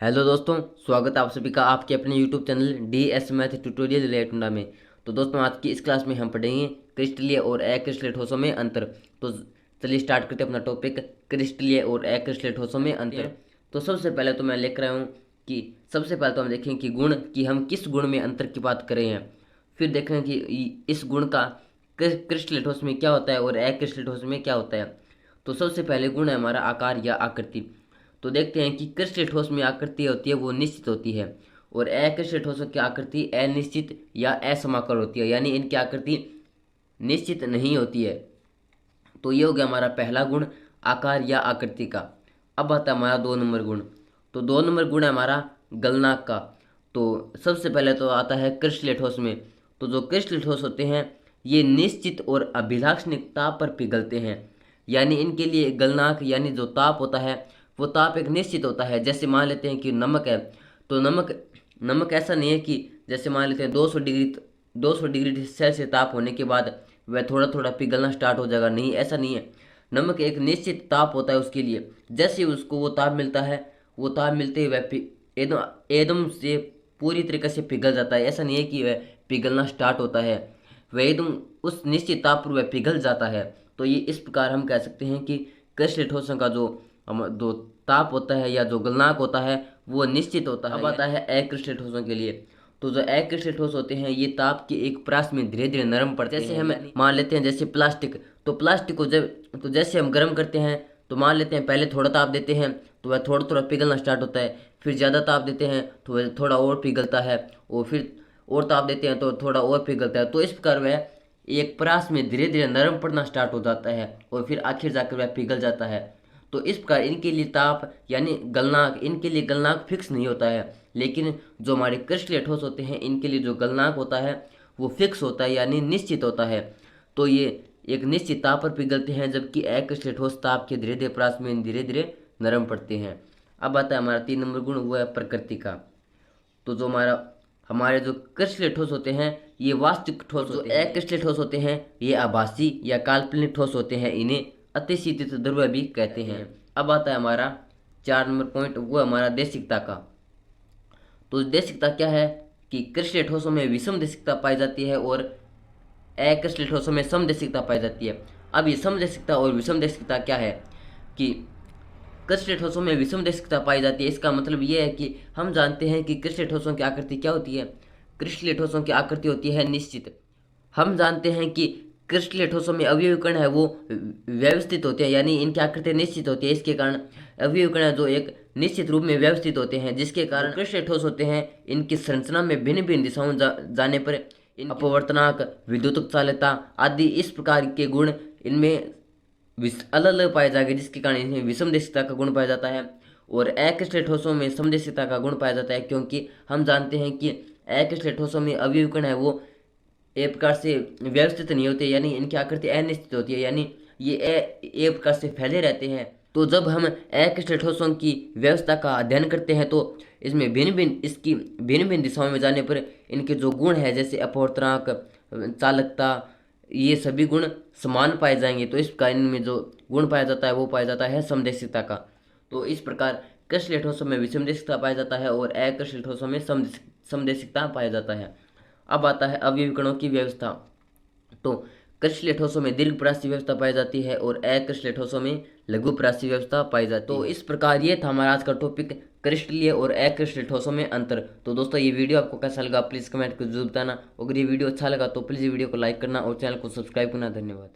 Hello दोस्तों, स्वागत है आप सभी का आपके अपने YouTube channel DS math tutorial लेटुंडा में। तो दोस्तों, आज की इस क्लास में हम पढ़ेंगे क्रिस्टलीय और अक्रिस्टलीय ठोसों में अंतर। तो चलिए स्टार्ट करते हैं अपना टॉपिक, क्रिस्टलीय और अक्रिस्टलीय ठोसों में अंतर। तो सबसे पहले तो मैं लिख रहा हूँ कि सबसे पहले तो हम देखें कि गुण, कि हम किस गुण में अंतर की बात कर रहे हैं। फिर देखें कि इस गुण का क्रिस्टलीय ठोस में क्या होता है और अक्रिस्टलीय ठोस में क्या होता है। तो सबसे पहले गुण है हमारा आकार या आकृति। तो देखते हैं कि क्रिस्टलीय ठोस में आकृति होती है वो निश्चित होती है, और अक्रिस्टलीय ठोसों की आकृति अनिश्चित या असमाकर होती है, यानी इनकी आकृति निश्चित नहीं होती है। तो ये हो गया हमारा पहला गुण, आकार या आकृति का। अब आता है हमारा 2 नंबर गुण। तो 2 नंबर गुण है हमारा गलनांक का। तो सबसे पहले तो आता है क्रिस्टलीय ठोस में। तो जो क्रिस्टलीय ठोस होते हैं ये निश्चित और अभिलाषणिक ताप पर पिघलते हैं, यानी इनके लिए गलनांक यानी जो ताप होता है वो ताप एक निश्चित होता है। जैसे मान लेते हैं कि नमक है, तो नमक नमक ऐसा नहीं है कि जैसे मान लेते हैं 200 डिग्री सेल्सियस ताप होने के बाद वह थोड़ा थोड़ा पिघलना स्टार्ट हो जाएगा, नहीं, ऐसा नहीं है। नमक एक निश्चित ताप होता है उसके लिए, जैसे ही उसको वो ताप मिलता है, वो ताप मिलते ही वह एकदम एकदम से पूरी तरीके से पिघल जाता है। ऐसा नहीं है कि वह पिघलना स्टार्ट होता है, वह एकदम उस निश्चित ताप पर वह पिघल जाता है। तो ये इस प्रकार हम कह सकते हैं कि क्रिस्टलीय ठोसों का जो ताप होता है या जो गलनांक होता है वो निश्चित होता है। अब आता है अक्रिस्टलीय ठोसों के लिए। तो जो अक्रिस्टलीय ठोस होते हैं ये ताप के एक परास में धीरे धीरे नरम पड़ते हैं। जैसे हम मान लेते हैं जैसे प्लास्टिक, तो प्लास्टिक को जैसे हम गर्म करते हैं तो मान लेते हैं पहले थोड़ा ताप देते हैं तो वह थोड़ा थोड़ा पिघलना स्टार्ट होता है, फिर ज़्यादा ताप देते हैं तो वह थोड़ा और पिघलता है, और फिर और ताप देते हैं तो थोड़ा और पिघलता है। तो इस प्रकार वह एक परास में धीरे धीरे नरम पड़ना स्टार्ट हो जाता है और फिर आखिर जाकर वह पिघल जाता है। तो इस प्रकार इनके लिए ताप यानी गलनांक, इनके लिए गलनांक फिक्स नहीं होता है, लेकिन जो हमारे क्रिस्टलीय ठोस होते हैं इनके लिए जो गलनांक होता है वो फिक्स होता है यानी निश्चित होता है। तो ये एक निश्चित ताप पर पिघलते हैं, जबकि अक्रिस्टलीय ठोस ताप के धीरे धीरे प्रयास में धीरे धीरे नरम पड़ते हैं। अब आता है हमारा 3 नंबर गुण, वो है प्रकृति का। तो जो हमारे जो क्रिस्टलीय ठोस होते हैं ये वास्तविक ठोस होते हैं, अक्रिस्टलीय ठोस होते हैं ये आभासी या काल्पनिक ठोस होते हैं, इन्हें अतिशीतित द्रव्य भी कहते हैं। अब आता है हमारा 4 नंबर पॉइंट, वो हमारा देशिकता का। तो देशिकता क्या है कि क्रिस्टलीय ठोसों में विषम देशिकता पाई जाती है और अक्रिस्टलीय ठोसों में समदेशिकता पाई जाती है। अब ये समदेशिकता और विषम देशिकता क्या है कि क्रिस्टलीय ठोसों में विषम देशिकता पाई जाती है, इसका मतलब ये है कि हम जानते हैं कि क्रिस्टलीय ठोसों की आकृति क्या होती है। क्रिस्टलीय ठोसों की आकृति होती है निश्चित। हम जानते हैं कि क्रिस्टलीय ठोसों में अवयवी कण है वो व्यवस्थित होते हैं, यानी इनकी आकृति निश्चित होती है। इसके कारण अवयवी कण जो एक निश्चित रूप में व्यवस्थित होते हैं, जिसके कारण क्रिस्टलीय ठोस होते हैं इनकी संरचना में भिन्न भिन्न दिशाओं जाने पर अपवर्तनांक, विद्युत चालकता आदि इस प्रकार के गुण इनमें अलग अलग पाए जाएंगे, जिसके कारण इन्हें विषम देशिकता का गुण पाया जाता है। और अक्रिस्टलीय ठोसों में समदेशिकता का गुण पाया जाता है, क्योंकि हम जानते हैं कि अक्रिस्टलीय ठोसों में अवयवी कण है वो एक प्रकार से व्यवस्थित नहीं होते, यानी इनकी आकृति अनिश्चित होती है, यानी ये एक प्रकार से फैले रहते हैं। तो जब हम अक्रिस्टलीय ठोसों की व्यवस्था का अध्ययन करते हैं तो इसमें भिन्न भिन्न दिशाओं में जाने पर इनके जो गुण है जैसे अपवर्तनांक, चालकता, ये सभी गुण समान पाए जाएंगे। तो इस प्रकार इनमें जो गुण पाया जाता है वो पाया जाता है समदेशिकता का। तो इस प्रकार क्रिस्टलीय ठोसों में विषमदेशिकता पाया जाता है और अक्रिस्टलीय ठोसों में समदेशिकता पाया जाता है। अब आता है अवयवी कणों की व्यवस्था। तो क्रिस्टलीय ठोसों में दीर्घपरासी व्यवस्था पाई जाती है और अक्रिस्टलीय ठोसों में लघुपरासी व्यवस्था पाई जाती है। तो इस प्रकार ये था हमारा आज का टॉपिक, क्रिस्टलीय और अक्रिस्टलीय ठोसों में अंतर। तो दोस्तों, ये वीडियो आपको कैसा लगा प्लीज़ कमेंट कर जरूर बताना। अगर ये वीडियो अच्छा लगा तो प्लीज़ ये वीडियो को लाइक करना और चैनल को सब्सक्राइब करना। धन्यवाद।